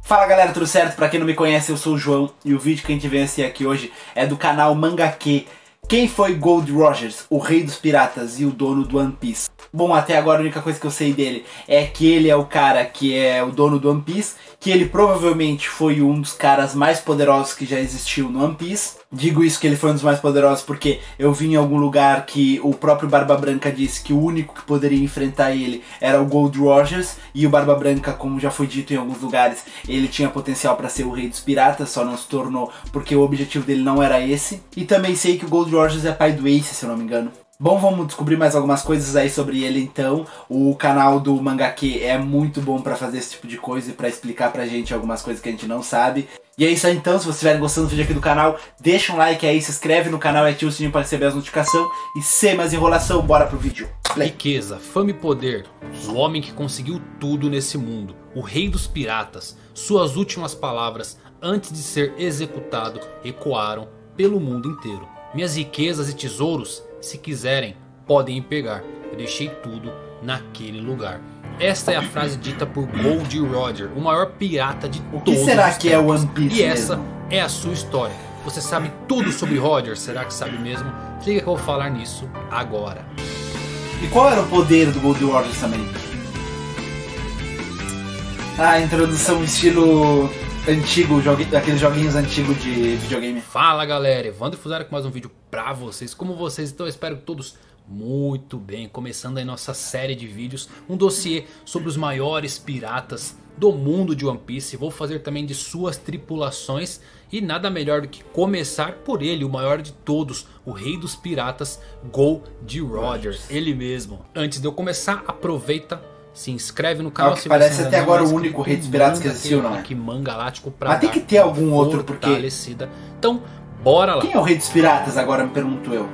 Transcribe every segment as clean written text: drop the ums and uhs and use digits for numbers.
Fala galera, tudo certo? Pra quem não me conhece, eu sou o João e o vídeo que a gente vem assistir aqui hoje é do canal Mangake. Quem foi Gold Rogers, o rei dos piratas e o dono do One Piece? Bom, até agora a única coisa que eu sei dele é que ele é o cara que é o dono do One Piece, que ele provavelmente foi um dos caras mais poderosos que já existiu no One Piece. Digo isso que ele foi um dos mais poderosos porque eu vi em algum lugar que o próprio Barba Branca disse que o único que poderia enfrentar ele era o Gold Rogers, e o Barba Branca, como já foi dito em alguns lugares, ele tinha potencial para ser o rei dos piratas, só não se tornou porque o objetivo dele não era esse. E também sei que o Gold Rogers é pai do Ace, se eu não me engano. Bom, vamos descobrir mais algumas coisas aí sobre ele então. O canal do Mangake é muito bom pra fazer esse tipo de coisa e pra explicar pra gente algumas coisas que a gente não sabe. E é isso aí então, se vocês estiverem gostando do vídeo aqui do canal, deixa um like aí, se inscreve no canal e ativa o sininho para receber as notificações. E sem mais enrolação, bora pro vídeo. Play. Riqueza, fama e poder, o homem que conseguiu tudo nesse mundo, o rei dos piratas. Suas últimas palavras antes de ser executado ecoaram pelo mundo inteiro. Minhas riquezas e tesouros, se quiserem, podem pegar. Eu deixei tudo naquele lugar. Esta é a frase dita por Gold Roger, o maior pirata de todos os tempos. O que será que é o One Piece? E essa é a sua história. Você sabe tudo sobre Roger? Será que sabe mesmo? Se liga que eu vou falar nisso agora. E qual era o poder do Gold Roger também? Ah, introdução estilo antigo, aqueles joguinhos antigos de videogame. Fala galera, Evandro Fusaro com mais um vídeo pra vocês. Como vocês estão? Eu espero que todos muito bem. Começando aí nossa série de vídeos, um dossiê sobre os maiores piratas do mundo de One Piece. Vou fazer também de suas tripulações. E nada melhor do que começar por ele, o maior de todos, o rei dos piratas, Gold Roger, ele mesmo. Antes de eu começar, aproveita, se inscreve no canal. Se parece até agora o único rei dos piratas que existiu, não é? Galáctico pra mas tem que ter algum outro, porque... Então, bora lá. Quem é o rei dos piratas agora, me pergunto eu?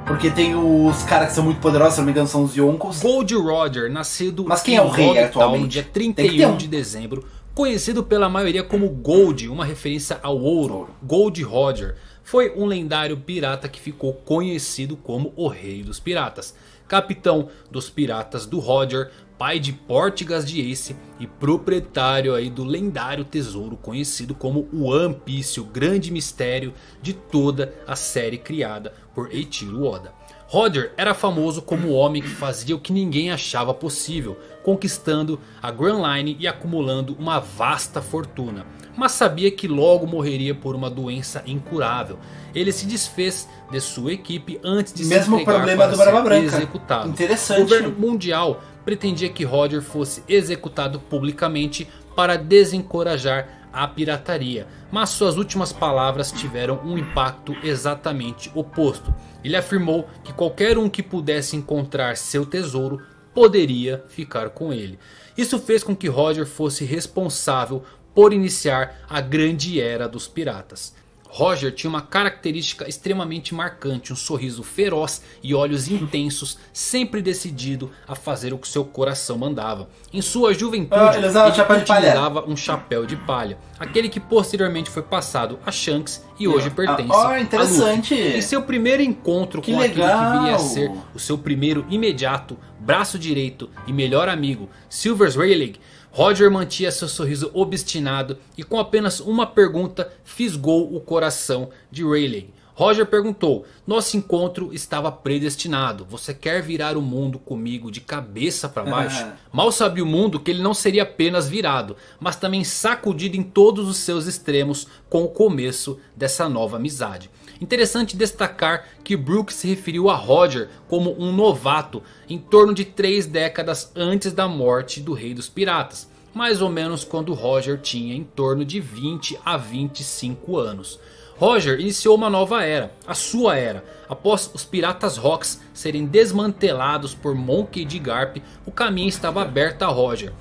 Porque tem os caras que são muito poderosos, se não me engano são os Yonkos. Gold Roger, nascido mas quem é o rei atualmente? No dia 31 de dezembro. Conhecido pela maioria como Gold, uma referência ao ouro. Gold Roger foi um lendário pirata que ficou conhecido como o Rei dos Piratas. Capitão dos piratas do Roger, pai de Portgas de Ace e proprietário aí do lendário tesouro conhecido como o One Piece, o grande mistério de toda a série criada por Eiichiro Oda. Roger era famoso como o homem que fazia o que ninguém achava possível, conquistando a Grand Line e acumulando uma vasta fortuna. Mas sabia que logo morreria por uma doença incurável. Ele se desfez de sua equipe antes de mesmo se entregar problema para do Barba ser Branca. executado. Interessante. O governo mundial pretendia que Roger fosse executado publicamente para desencorajar a pirataria, mas suas últimas palavras tiveram um impacto exatamente oposto. Ele afirmou que qualquer um que pudesse encontrar seu tesouro poderia ficar com ele. Isso fez com que Roger fosse responsável por iniciar a grande era dos piratas. Roger tinha uma característica extremamente marcante, um sorriso feroz e olhos intensos, sempre decidido a fazer o que seu coração mandava. Em sua juventude, ele utilizava um chapéu de palha, aquele que posteriormente foi passado a Shanks e hoje pertence a Luffy. Em seu primeiro encontro com aquele que viria a ser o seu primeiro imediato braço direito e melhor amigo, Silvers Rayleigh, Roger mantinha seu sorriso obstinado e com apenas uma pergunta fisgou o coração de Rayleigh. Roger perguntou: nosso encontro estava predestinado, você quer virar o mundo comigo de cabeça para baixo? Mal sabia o mundo que ele não seria apenas virado, mas também sacudido em todos os seus extremos com o começo dessa nova amizade. Interessante destacar que Brook se referiu a Roger como um novato em torno de 3 décadas antes da morte do Rei dos Piratas. Mais ou menos quando Roger tinha em torno de 20 a 25 anos. Roger iniciou uma nova era, a sua era. Após os Piratas Rocks serem desmantelados por Monkey D. Garp, o caminho estava aberto a Roger.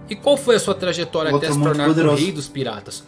E qual foi a sua trajetória até se tornar o Rei dos Piratas?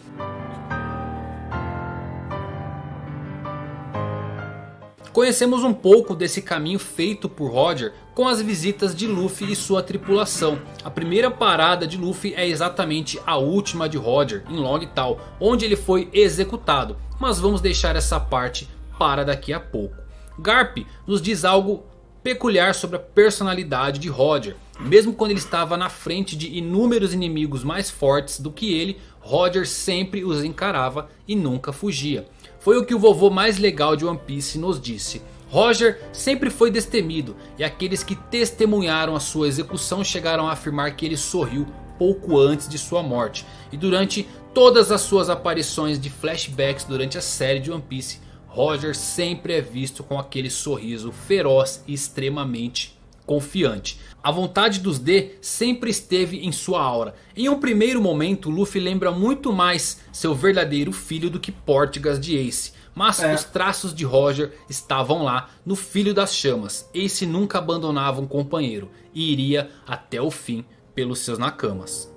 Conhecemos um pouco desse caminho feito por Roger com as visitas de Luffy e sua tripulação. A primeira parada de Luffy é exatamente a última de Roger, em Longtown, onde ele foi executado. Mas vamos deixar essa parte para daqui a pouco. Garp nos diz algo peculiar sobre a personalidade de Roger. Mesmo quando ele estava na frente de inúmeros inimigos mais fortes do que ele, Roger sempre os encarava e nunca fugia. Foi o que o vovô mais legal de One Piece nos disse. Roger sempre foi destemido e aqueles que testemunharam a sua execução chegaram a afirmar que ele sorriu pouco antes de sua morte. E durante todas as suas aparições de flashbacks durante a série de One Piece, Roger sempre é visto com aquele sorriso feroz e extremamente confiante. A vontade dos D sempre esteve em sua aura. Em um primeiro momento, Luffy lembra muito mais seu verdadeiro filho do que Portgas de Ace. Mas os traços de Roger estavam lá no Filho das Chamas. Ace nunca abandonava um companheiro e iria até o fim pelos seus nakamas.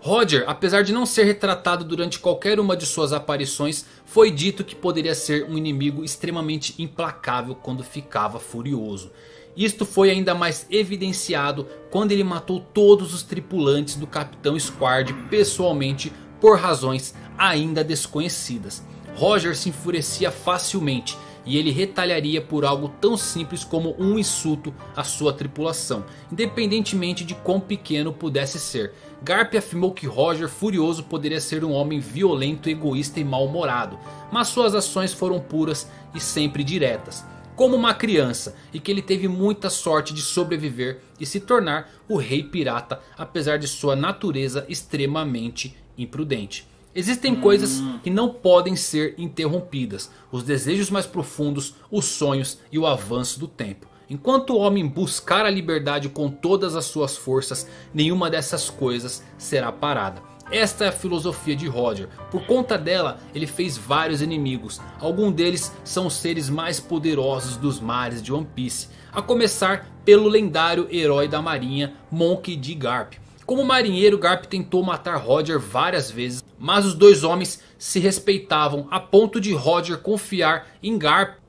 Roger, apesar de não ser retratado durante qualquer uma de suas aparições, foi dito que poderia ser um inimigo extremamente implacável quando ficava furioso. Isto foi ainda mais evidenciado quando ele matou todos os tripulantes do Capitão Squard pessoalmente por razões ainda desconhecidas. Roger se enfurecia facilmente e ele retalharia por algo tão simples como um insulto à sua tripulação, independentemente de quão pequeno pudesse ser. Garp afirmou que Roger furioso poderia ser um homem violento, egoísta e mal-humorado, mas suas ações foram puras e sempre diretas, como uma criança, e que ele teve muita sorte de sobreviver e se tornar o rei pirata, apesar de sua natureza extremamente imprudente. Existem coisas que não podem ser interrompidas, os desejos mais profundos, os sonhos e o avanço do tempo. Enquanto o homem buscar a liberdade com todas as suas forças, nenhuma dessas coisas será parada. Esta é a filosofia de Roger. Por conta dela, ele fez vários inimigos. Alguns deles são os seres mais poderosos dos mares de One Piece. A começar pelo lendário herói da marinha, Monkey D. Garp. Como marinheiro, Garp tentou matar Roger várias vezes, mas os dois homens se respeitavam a ponto de Roger confiar em Garp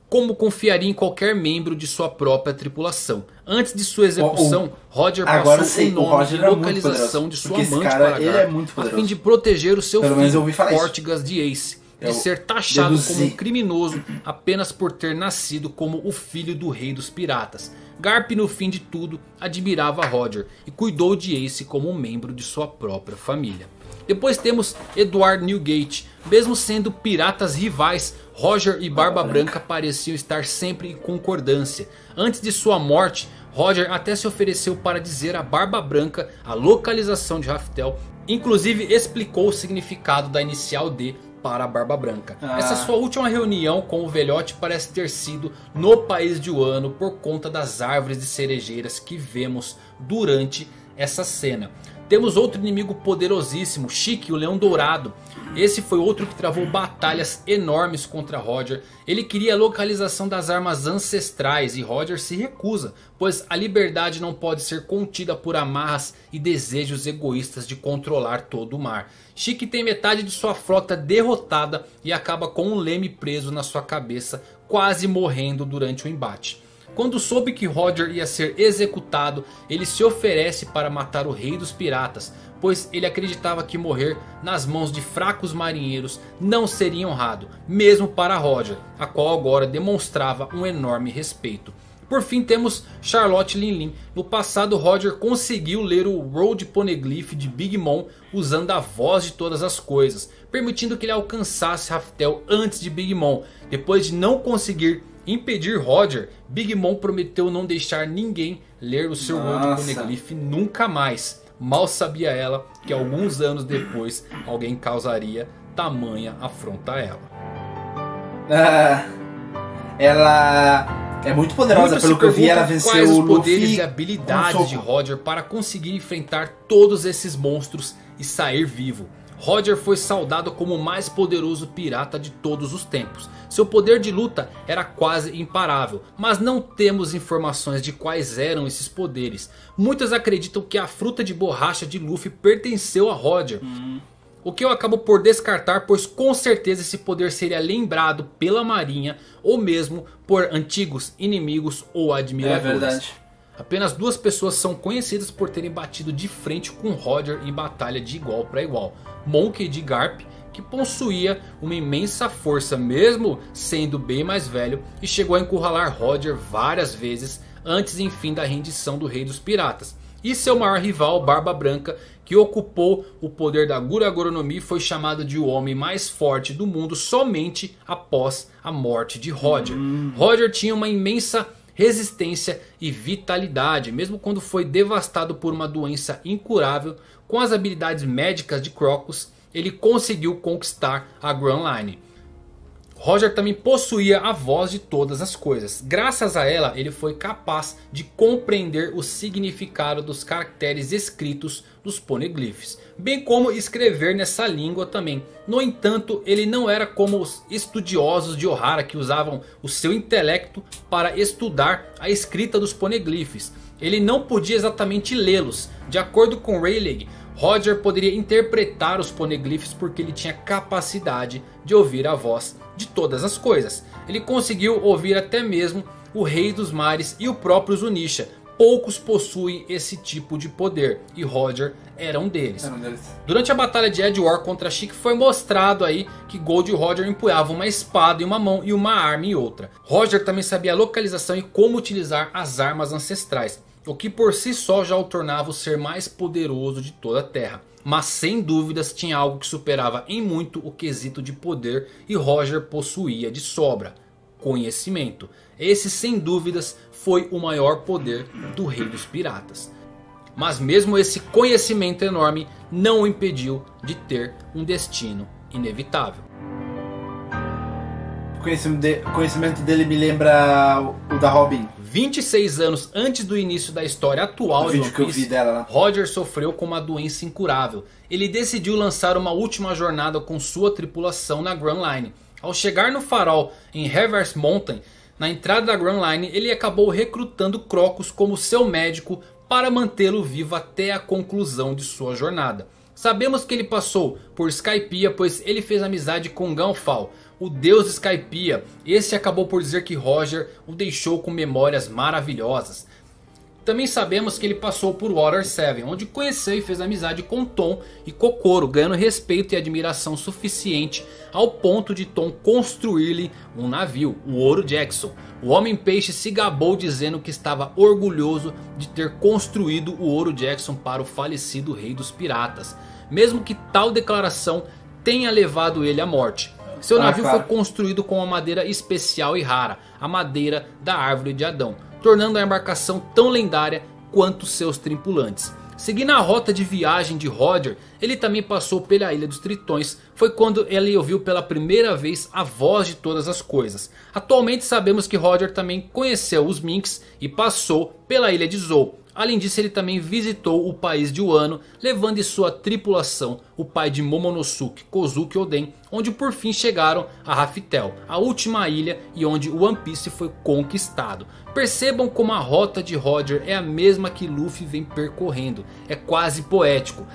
como confiaria em qualquer membro de sua própria tripulação. Antes de sua execução, Roger passou o nome e localização de sua amante para Garp, a fim de proteger o seu filho, Portgas de Ace, de ser taxado como um criminoso apenas por ter nascido como o filho do rei dos piratas. Garp, no fim de tudo, admirava Roger e cuidou de Ace como um membro de sua própria família. Depois temos Edward Newgate. Mesmo sendo piratas rivais, Roger e Barba Branca pareciam estar sempre em concordância. Antes de sua morte, Roger até se ofereceu para dizer a Barba Branca a localização de Raftel. Inclusive explicou o significado da inicial D para a Barba Branca. Essa sua última reunião com o velhote parece ter sido no país de Wano por conta das árvores de cerejeiras que vemos durante essa cena. Temos outro inimigo poderosíssimo, Chique, o Leão Dourado. Esse foi outro que travou batalhas enormes contra Roger. Ele queria a localização das armas ancestrais e Roger se recusa, pois a liberdade não pode ser contida por amarras e desejos egoístas de controlar todo o mar. Chique tem metade de sua frota derrotada e acaba com um leme preso na sua cabeça, quase morrendo durante o embate. Quando soube que Roger ia ser executado, ele se oferece para matar o rei dos piratas, pois ele acreditava que morrer nas mãos de fracos marinheiros não seria honrado, mesmo para Roger, a qual agora demonstrava um enorme respeito. Por fim temos Charlotte Linlin. No passado Roger conseguiu ler o Road Poneglyph de Big Mom usando a voz de todas as coisas, permitindo que ele alcançasse Raftel antes de Big Mom. Depois de não conseguir impedir Roger, Big Mom prometeu não deixar ninguém ler o seu Road Poneglyph nunca mais. Mal sabia ela que alguns anos depois alguém causaria tamanha afronta a ela. Ela é muito poderosa, pelo que eu vi. Ela venceu quais o os poderes Luffy e habilidades de Roger para conseguir enfrentar todos esses monstros e sair vivo. Roger foi saudado como o mais poderoso pirata de todos os tempos. Seu poder de luta era quase imparável, mas não temos informações de quais eram esses poderes. Muitos acreditam que a fruta de borracha de Luffy pertenceu a Roger. O que eu acabo por descartar, pois com certeza esse poder seria lembrado pela marinha ou mesmo por antigos inimigos ou admiradores. É verdade. Apenas duas pessoas são conhecidas por terem batido de frente com Roger em batalha de igual para igual. Monkey D. Garp, que possuía uma imensa força mesmo sendo bem mais velho, e chegou a encurralar Roger várias vezes antes enfim da rendição do Rei dos Piratas. E seu maior rival, Barba Branca, que ocupou o poder da Gura Gura no Mi, foi chamado de o homem mais forte do mundo somente após a morte de Roger. Roger tinha uma imensa resistência e vitalidade, mesmo quando foi devastado por uma doença incurável. Com as habilidades médicas de Crocus, ele conseguiu conquistar a Grand Line. Roger também possuía a voz de todas as coisas. Graças a ela, ele foi capaz de compreender o significado dos caracteres escritos dos poneglyphs, bem como escrever nessa língua também. No entanto, ele não era como os estudiosos de Ohara, que usavam o seu intelecto para estudar a escrita dos poneglyphs. Ele não podia exatamente lê-los. De acordo com Rayleigh, Roger poderia interpretar os poneglyphs porque ele tinha capacidade de ouvir a voz de todas as coisas. Ele conseguiu ouvir até mesmo o Rei dos Mares e o próprio Zunisha. Poucos possuem esse tipo de poder e Roger era um deles. Durante a batalha de Edward contra Sheik foi mostrado aí que Gold Roger empunhava uma espada em uma mão e uma arma em outra. Roger também sabia a localização e como utilizar as armas ancestrais, o que por si só já o tornava o ser mais poderoso de toda a Terra. Mas sem dúvidas tinha algo que superava em muito o quesito de poder e Roger possuía de sobra: conhecimento. Esse sem dúvidas foi o maior poder do Rei dos Piratas. Mas mesmo esse conhecimento enorme não o impediu de ter um destino inevitável. O conhecimento dele me lembra o da Robin. 26 anos antes do início da história atual de One Piece, Roger sofreu com uma doença incurável. Ele decidiu lançar uma última jornada com sua tripulação na Grand Line. Ao chegar no farol em Reverse Mountain, na entrada da Grand Line, ele acabou recrutando Crocus como seu médico para mantê-lo vivo até a conclusão de sua jornada. Sabemos que ele passou por Skypiea, pois ele fez amizade com Gunfall, o deus de Skypiea. Esse acabou por dizer que Roger o deixou com memórias maravilhosas. Também sabemos que ele passou por Water 7, onde conheceu e fez amizade com Tom e Kokoro, ganhando respeito e admiração suficiente ao ponto de Tom construir-lhe um navio, o Ouro Jackson. O Homem-Peixe se gabou dizendo que estava orgulhoso de ter construído o Ouro Jackson para o falecido Rei dos Piratas, mesmo que tal declaração tenha levado ele à morte. Seu navio foi construído com uma madeira especial e rara, a madeira da Árvore de Adão, tornando a embarcação tão lendária quanto seus tripulantes. Seguindo a rota de viagem de Roger, ele também passou pela Ilha dos Tritões. Foi quando ele ouviu pela primeira vez a voz de todas as coisas. Atualmente sabemos que Roger também conheceu os Minks e passou pela Ilha de Zou. Além disso, ele também visitou o país de Wano, levando em sua tripulação o pai de Momonosuke, Kozuki Oden, onde por fim chegaram a Raftel, a última ilha e onde o One Piece foi conquistado. Percebam como a rota de Roger é a mesma que Luffy vem percorrendo, é quase poético.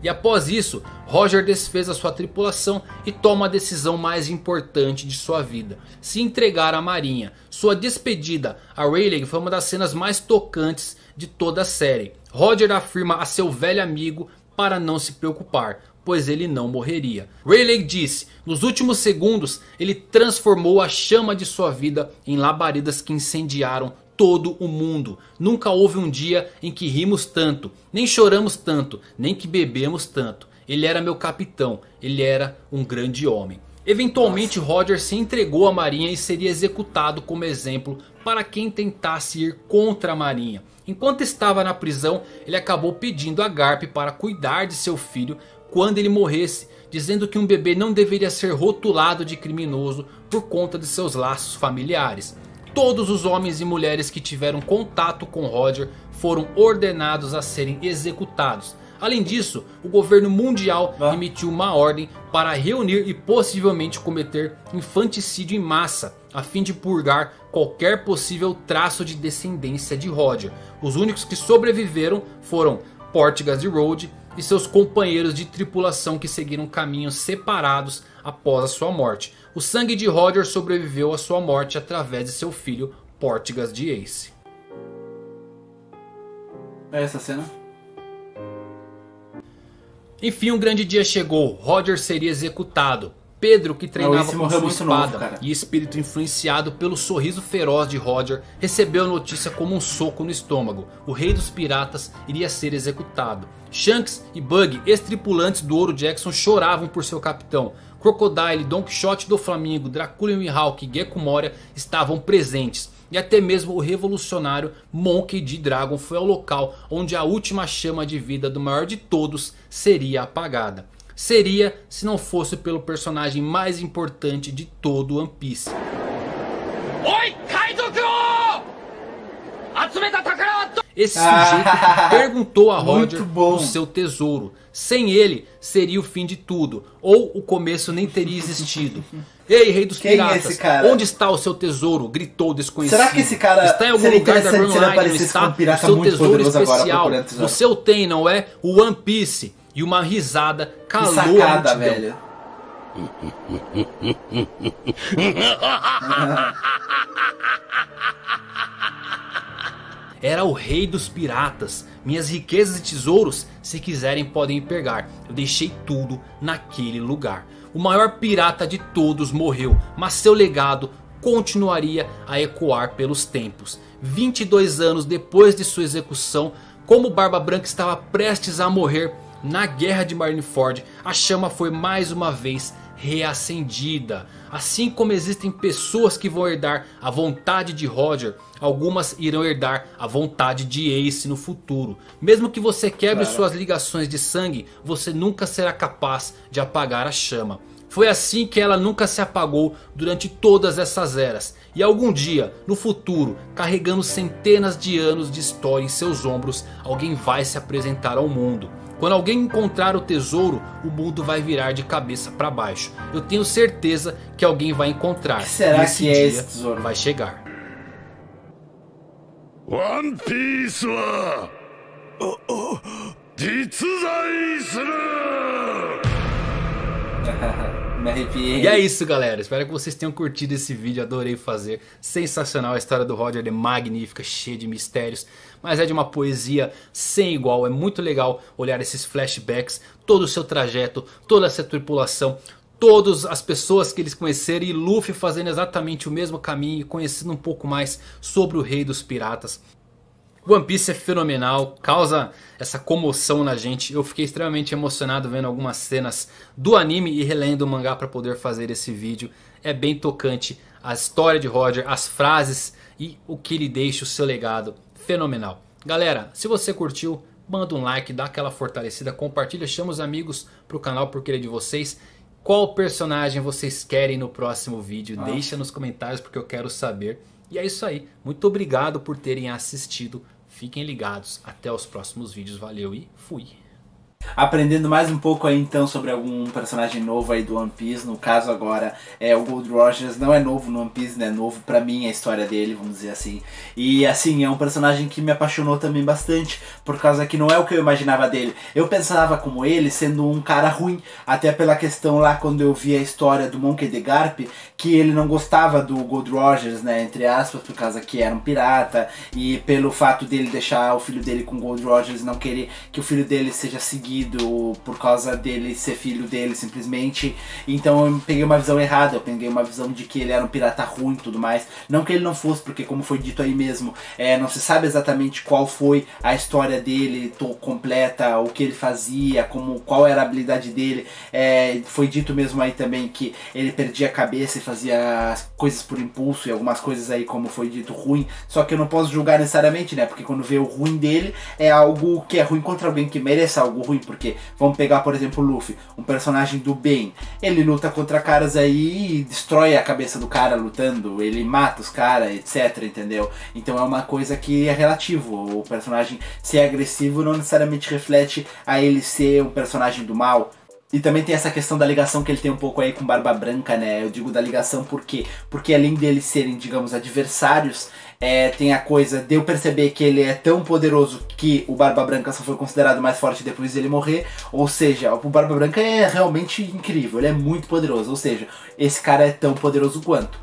E após isso, Roger desfez a sua tripulação e toma a decisão mais importante de sua vida: se entregar à marinha. Sua despedida a Rayleigh foi uma das cenas mais tocantes de toda a série. Roger afirma a seu velho amigo para não se preocupar, pois ele não morreria. Rayleigh disse: nos últimos segundos ele transformou a chama de sua vida em labaredas que incendiaram todo o mundo. Nunca houve um dia em que rimos tanto, nem choramos tanto, nem que bebemos tanto. Ele era meu capitão, ele era um grande homem. Eventualmente Roger se entregou à marinha e seria executado como exemplo para quem tentasse ir contra a marinha. Enquanto estava na prisão, ele acabou pedindo a Garp para cuidar de seu filho quando ele morresse, dizendo que um bebê não deveria ser rotulado de criminoso por conta de seus laços familiares. Todos os homens e mulheres que tiveram contato com Roger foram ordenados a serem executados. Além disso, o governo mundial emitiu uma ordem para reunir e possivelmente cometer infanticídio em massa, a fim de purgar qualquer possível traço de descendência de Roger. Os únicos que sobreviveram foram Portgas de Road e seus companheiros de tripulação, que seguiram caminhos separados após a sua morte. O sangue de Roger sobreviveu à sua morte através de seu filho Portgas de Ace. É essa cena? Enfim, um grande dia chegou. Roger seria executado. Pedro, que treinava com sua espada e espírito influenciado pelo sorriso feroz de Roger, recebeu a notícia como um soco no estômago. O rei dos piratas iria ser executado. Shanks e Buggy, ex-tripulantes do Ouro Jackson, choravam por seu capitão. Crocodile, Don Quixote do Flamingo, Dracula e Mihawk e Gekko Moria estavam presentes. E até mesmo o revolucionário Monkey D. Dragon foi ao local onde a última chama de vida do maior de todos seria apagada. Seria se não fosse pelo personagem mais importante de todo One Piece. Esse sujeito perguntou a Roger do seu tesouro. Sem ele seria o fim de tudo, ou o começo nem teria existido. Ei, rei dos piratas, onde está o seu tesouro? Gritou o desconhecido. Será que esse cara está em algum lugar da Grand Line? Está o seu tesouro especial. Você o tem, não é? O One Piece. E uma risada calou a multidão. Velho. Era o rei dos piratas. Minhas riquezas e tesouros, se quiserem podem pegar. Eu deixei tudo naquele lugar. O maior pirata de todos morreu, mas seu legado continuaria a ecoar pelos tempos. 22 anos depois de sua execução, como Barba Branca estava prestes a morrer na guerra de Marineford, a chama foi mais uma vez reacendida. Assim como existem pessoas que vão herdar a vontade de Roger, algumas irão herdar a vontade de Ace no futuro. Mesmo que você quebre suas ligações de sangue, você nunca será capaz de apagar a chama. Foi assim que ela nunca se apagou durante todas essas eras. E algum dia, no futuro, carregando centenas de anos de história em seus ombros, alguém vai se apresentar ao mundo. Quando alguém encontrar o tesouro, o mundo vai virar de cabeça para baixo. Eu tenho certeza que alguém vai encontrar. Será que dia esse tesouro vai chegar? One Piece wa jitsuzai suru. Me arrepiei. E é isso, galera, espero que vocês tenham curtido esse vídeo, adorei fazer. Sensacional, a história do Roger é magnífica, cheia de mistérios, mas é de uma poesia sem igual. É muito legal olhar esses flashbacks, todo o seu trajeto, toda essa tripulação, todas as pessoas que eles conheceram e Luffy fazendo exatamente o mesmo caminho e conhecendo um pouco mais sobre o rei dos piratas. One Piece é fenomenal, causa essa comoção na gente. Eu fiquei extremamente emocionado vendo algumas cenas do anime e relendo o mangá para poder fazer esse vídeo. É bem tocante a história de Roger, as frases e o que ele deixa, o seu legado. Fenomenal. Galera, se você curtiu, manda um like, dá aquela fortalecida, compartilha, chama os amigos pro canal porque ele é de vocês. Qual personagem vocês querem no próximo vídeo? Deixa nos comentários porque eu quero saber. E é isso aí. Muito obrigado por terem assistido. Fiquem ligados. Até os próximos vídeos. Valeu e fui. Aprendendo mais um pouco aí então sobre algum personagem novo aí do One Piece. No caso agora o Gold Rogers não é novo no One Piece, né? É novo pra mim a história dele, vamos dizer assim. E assim, é um personagem que me apaixonou também bastante, por causa que não é o que eu imaginava dele. Eu pensava como ele sendo um cara ruim, até pela questão lá quando eu vi a história do Monkey D. Garp, que ele não gostava do Gold Rogers, né, entre aspas, por causa que era um pirata, e pelo fato dele deixar o filho dele com o Gold Rogers e não querer que o filho dele seja seguido por causa dele ser filho dele simplesmente. Então eu peguei uma visão errada, eu peguei uma visão de que ele era um pirata ruim e tudo mais. Não que ele não fosse, porque como foi dito aí mesmo, não se sabe exatamente qual foi a história dele completa, o que ele fazia, qual era a habilidade dele. Foi dito mesmo aí também que ele perdia a cabeça e fazia as coisas por impulso, e algumas coisas aí, como foi dito, ruim. Só que eu não posso julgar necessariamente, né, porque quando vê o ruim dele é algo que é ruim contra alguém que mereça algo ruim. Porque vamos pegar, por exemplo, o Luffy, um personagem do bem. Ele luta contra caras aí e destrói a cabeça do cara lutando, ele mata os caras, etc, entendeu? Então é uma coisa que é relativo. O personagem ser agressivo não necessariamente reflete a ele ser um personagem do mal. E também tem essa questão da ligação que ele tem um pouco aí com Barba Branca, né? Eu digo da ligação por quê? Porque além deles serem, digamos, adversários, tem a coisa de eu perceber que ele é tão poderoso que o Barba Branca só foi considerado mais forte depois dele morrer. Ou seja, o Barba Branca é realmente incrível, ele é muito poderoso. Ou seja, esse cara é tão poderoso quanto.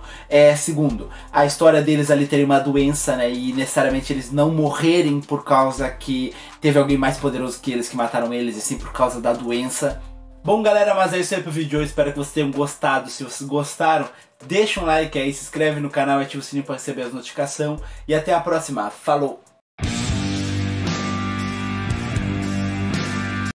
Segundo, a história deles ali terem uma doença, né? E necessariamente eles não morrerem por causa que teve alguém mais poderoso que eles que mataram eles, e sim por causa da doença. Bom galera, mas é isso aí pro vídeo de hoje, espero que vocês tenham gostado. Se vocês gostaram, deixa um like aí, se inscreve no canal e ativa o sininho para receber as notificações. E até a próxima, falou!